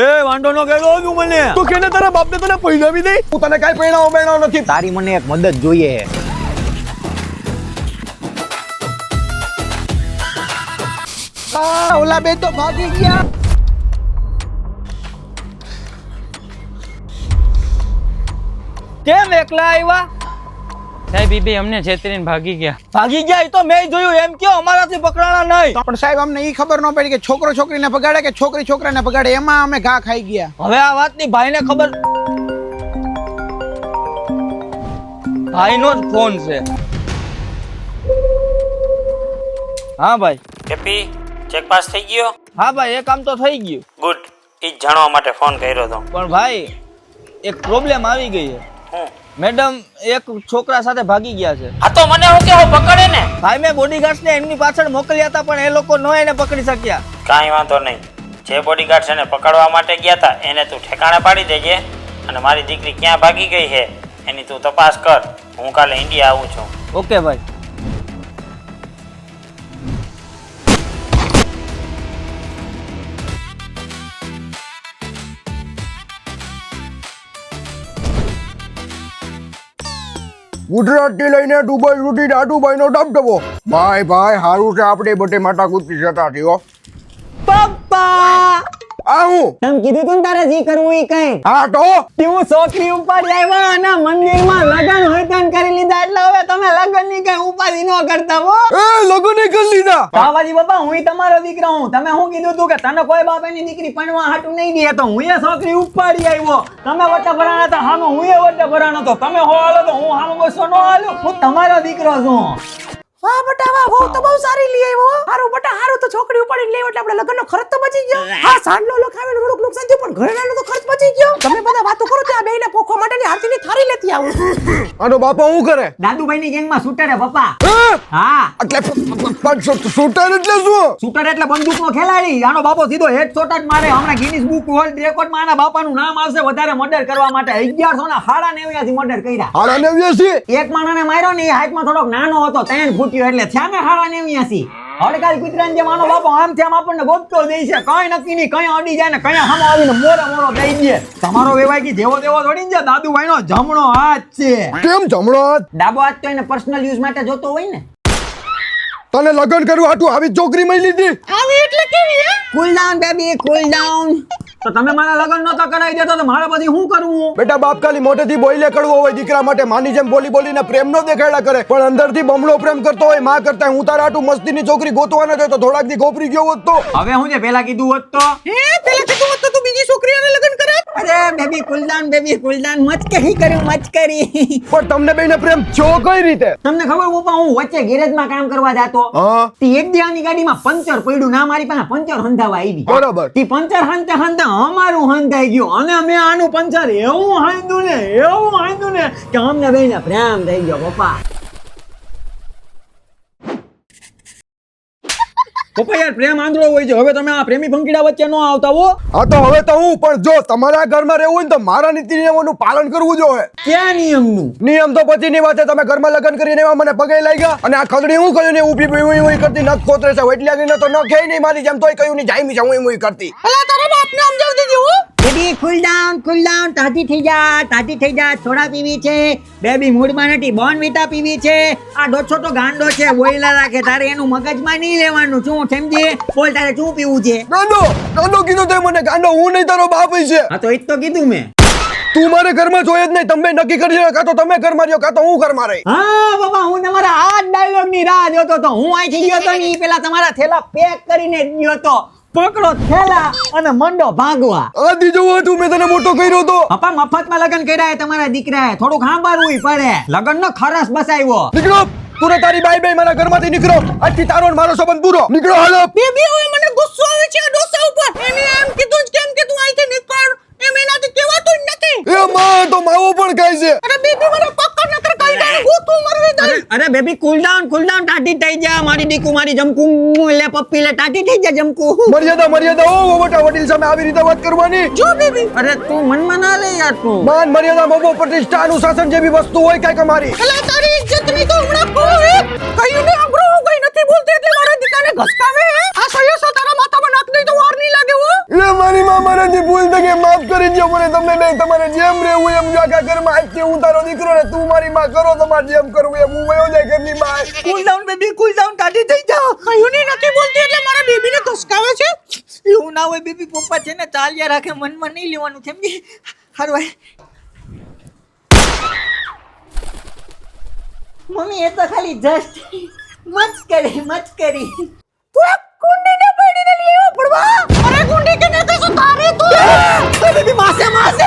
એ વાંધો નો કેલો તું મને તો કેને તારા બાપને તને પૈણાવી દે. હું તને કાઈ પૈણાવો નથી. તારી મને એક મદદ જોઈએ. ઓલા બે તો ભાગી ગયા. કેમ એકલા આવ્યા? સાહેબ બીબી અમને છેતરીને ભાગી ગયા. ભાગી ગયા એ તો મેં જોયું. એમ કયો અમારાથી પકડાણા નહીં. પણ સાહેબ અમને ઈ ખબર ન પડી કે છોકરો છોકરીને ભગાડે કે છોકરી છોકરાને ભગાડે. એમાં અમે ઘા ખાઈ ગયા. હવે આ વાતની ભાઈને ખબર. ભાઈનો જ ફોન છે. હા ભાઈ. કેપી ચેક પાસ થઈ ગયો? હા ભાઈ, એ કામ તો થઈ ગયું. ગુડ. ઈ જ જાણવા માટે ફોન કર્યો હતો. પણ ભાઈ એક પ્રોબ્લેમ આવી ગઈ છે. હું? મેડમ એક છોકરા સાથે ભાગી ગયા છે. આ તો મને હું કેવો પકડે ને. ભાઈ મેં બોડીગાર્ડ્સને એમની પાછળ મોકલ્યા હતા પણ એ લોકો ન એને પકડી શક્યા. કાંઈ વાંધો નહીં. જે બોડીગાર્ડ છે ને પકડવા માટે ગયા હતા એને તું ઠેકાણે પાડી દેજે. અને મારી દીકરી ક્યાં ભાગી ગઈ છે એની તું તપાસ કર. હું કાલે ઇન્ડિયા આવું છું. ઓકે ભાઈ. ગુજરાતથી લઈને દુબઈ સુધી દાદુભાઈનો દબદબો. ભાઈ ભાઈ હારું છે આપણે બધે માતા કૂદતી જતા થયો. પપ્પા આ હું? તમ કીધું તું તારે જી કરવું ઈ કઈ. હા તો તું છોકરી ઉપાડી આવ્યા અને મંદિરમાં લગન હોયતન કરી લીધા એટલે હવે તમે લગન ની કઈ ઉપાધિ ન કરતા હો. એ લગન કરી લીધા. બાબાજી બાપા હું તમારો દીકરો હું. તમે હું કીધું તું કે તને કોઈ બાપ એની દીકરી પણવા હાટું નહીં દે તો હું એ છોકરી ઉપાડી આવ્યો. તમે વટ્ટા ભરાણા હતા હાનો હું એ વટ્ટા ભરાણો તો તમે હો હાલો તો હું હાનો બસો નો હાલું. હું તમારો દીકરો છું. વાહ બટા વાહ, બહુ તો બહુ સારી લઈ આવ્યો. હારું બટા હારું, તો છોકરી ઉપાડીને લેવો એટલે આપણે લગ્નનો ખર્ચ તો બચી ગયો. હા સાંડલો લખાવેલો થોડુંક નુકસાન થયું પણ ઘરેણાનો તો ખર્ચ બચી ગયો. તમે બધા વાતો કરો ત્યાં બેયને પોખવા માટેની હાથીની થાળી લેતી આવું. આનો બાપા હું કરે? દાદુભાઈની ગેંગમાં શૂટર હે પપ્પા. હે? હા એટલે શૂટર એટલે શું? શૂટર એટલે બંદૂકનો ખેલાડી. આનો બાપો સીધો હેડશોટ જ મારે. હમણાં ગિનિસ બુક વર્લ્ડ રેકોર્ડમાં આના બાપાનું નામ આવશે વધારે મર્ડર કરવા માટે. 1197 થી મર્ડર કર્યા. હારા ને વ્યસી. એક માણસને માર્યો ને એ હાઈટમાં થોડોક નાનો હતો 3 ફૂટ્યો એટલે થયા ને 89. હડકાલ કૂતરાને જેમ આનો બાપો આમ થી આમ આપણને ગોતતો દે છે. કઈ નક્કી નહીં, કઈ અડી જાય ને કઈ સામો આવીને મોરો દઈ દે. તમારો વેવાય કે જેવો તેવો થોડી ને દાદુભાઈનો જમણો હાથ છે. કેમ જમણો હાથ? ડાબો હાથ તો એને પર્સનલ યુઝ માટે જોતો હોય ને. તને લગન કરવું હાટું આવી છોકરી મળી લીધી? આવી એટલે કેવી હે? કૂલ ડાઉન બેબી, કૂલ ડાઉન. તો તમે મારા લગન નતો કરાવી દેતો તો મારે પછી શું કરવું? બેટા બાપ ખાલી મોઢેથી બોલે કડવો હોય દીકરા માટે માની જેમ બોલી બોલીને પ્રેમ નો દેખાડ્યા કરે પણ અંદરથી બમણો પ્રેમ કરતો હોય માં કરતા. હું તારા હાટું મસ્તીની છોકરી ગોતવાના છે તો થોડાક દી ગોપરી ગયો હોત તો. હવે હું જે પેલા કીધું હોત તો. હે પેલા કીધું હોત તો તું બીજી છોકરીઓને લગ્ન કરે. અરે baby cool down, baby cool down. મચકરી કર્યું મચકરી. પણ તમને બેને પ્રેમ છો કઈ રીતે? તમને ખબર પપ્પા હું વચ્ચે ગેરેજમાં કામ કરવા જાતો. હા તી એક દિયાની ગાડીમાં પંચર પડ્યું ના મારી પાસે પંચર હંધાવા આવી. બરાબર. તી પંચર હંતા અમારું હંધાઈ ગયું અને મેં આનું પંચર એવું હાંધ્યું ને કે અમને બેને પ્રેમ થઈ ગયો પપ્પા. પપ્પા યાર પ્રેમ આંધળો હોય છે. હવે તમે આ પ્રેમી ફંકીડા વચ્ચે ન આવતા હો. હા તો હવે તો હું પણ જો તમારા ઘરમાં રહેવું હોય ને તો મારા નીતિ નિયમોનું પાલન કરવું જોઈએ. ક્યાં નિયમનું? નિયમ તો પછીની વાત છે. તમે ઘરમાં લગ્ન કરીને એવા મને પગે લાગ્યા અને આ ખગડી હું કહ્યું ને ઊભી ઉઈ કરતી નખ ખોતરે છે એટલી આગળ તો ન ખાઈ નહીં મારી જેમ તોય કહ્યું નહીં જામી છે હું કરતી. અલા તારા બાપને સમજાવી દેજે હો. Baby cool down. તાજી થઈ જા. થોડા પીવી છે. બેબી મૂડમાં નથી. બોર્નવિટા પીવી છે. આ ડોછો તો ગાંડો છે. બોઈલા રાખે. તારે એનું મગજમાં નહીં લેવાનું. શું સમજી? બોલ તારે શું પીવું છે? ગાંડો કીધું તે મને ગાંડો હું નહીં તારો બાપ છે. હા તો એ જ તો કીધું મેં. તું મારે ઘરમાં જોઈએ જ નહીં. તમે નક્કી કરી લો કાં તો તમે ઘરમાં રહ્યો કાં તો હું ઘરમાં રહી. હા બાબા હું તમારા આ ડાયલોગ ની રાહ જોતો તો. હું અહીંથી ગયો તો ને ઈ પેલા તમારા થેલા પેક કરીને જ ગયો તો. પકડો થેલા અને મંડો ભાગવા. આદી જોવો તું મેં તને મોટો કર્યો તો. પપ્પા મફતમાં લગ્ન કર્યા તમારા દીકરાએ. થોડુંક સાંભળવું પડે. લગ્નનો ખરસ બસાવ્યો. નીકળો તું તારી બાઈ મારા ઘરમાંથી નીકળો. આજથી તારો ને મારો સંબંધ પૂરો. નીકળો હાલો. બેબી હવે મને ગુસ્સો આવે છે આ ડોસા ઉપર. એને એમ કીધું જ કેમ કે તું અહીંથી નીકળ. એમ એનાથી કહેવાતું જ નથી. એ માં તો માવો પણ ખાય છે. અરે બેબી મને પકડ નકર કઈ દે. હું તું મરવી દે. અરે બેબી કૂલ ડાઉન. ટાટી થઈ જા. મારી દીકુ મારી જમકુ લે પપ્પી લે ટાટી થઈ જા જમકુ. મર્યાદા ઓ મોટા વડીલ સામે આવી રીતે વાત કરવાની. જો બેબી. અરે તું મનમાં ના લે યાર તું. માન મર્યાદા મોભો પ્રતિષ્ઠા અનુશાસન જેવી વસ્તુ હોય કઈ અમારી. અલા તારી ઇજ્જત ની તો હમણાં કહો હે. કયું ને આપણો હું કઈ નથી બોલતી એટલે મારા દીકરાને ઘસકાવે હે. આ સયો તારા માથામાં નાખ દઈ તો વાર નહીં લાગે હો. એ મારી માં મારાથી ભૂલ કે માફ કરી દો મને, તમને નહીં તમારે જેમ રહેવું એમ આખા ઘરમાં આજથી હું તારો દીકરો ને તું મારી માં કરો, તમારે જેમ કરવું એમ હું વયો જાય ઘરની માં. Cool down baby, cool down, ટાઢી થઈ જાઓ. કયું નહીં નથી બોલતી એટલે મારા બેબીને ધસકાવે છે. એવું ના હોય બેબી, પપ્પા છે ને ચાલ્યા રાખે, મનમાં નહીં લેવાનું, સમજી? હારું ભાઈ. મમ્મી એ તો ખાલી જસ્ટ મસ્કરી તું આ કુંડીને પડીને લઈ આવ્યો પડવા. અરે કુંડી કે નહીં તો શું તારે તું. બેબી માસે માસે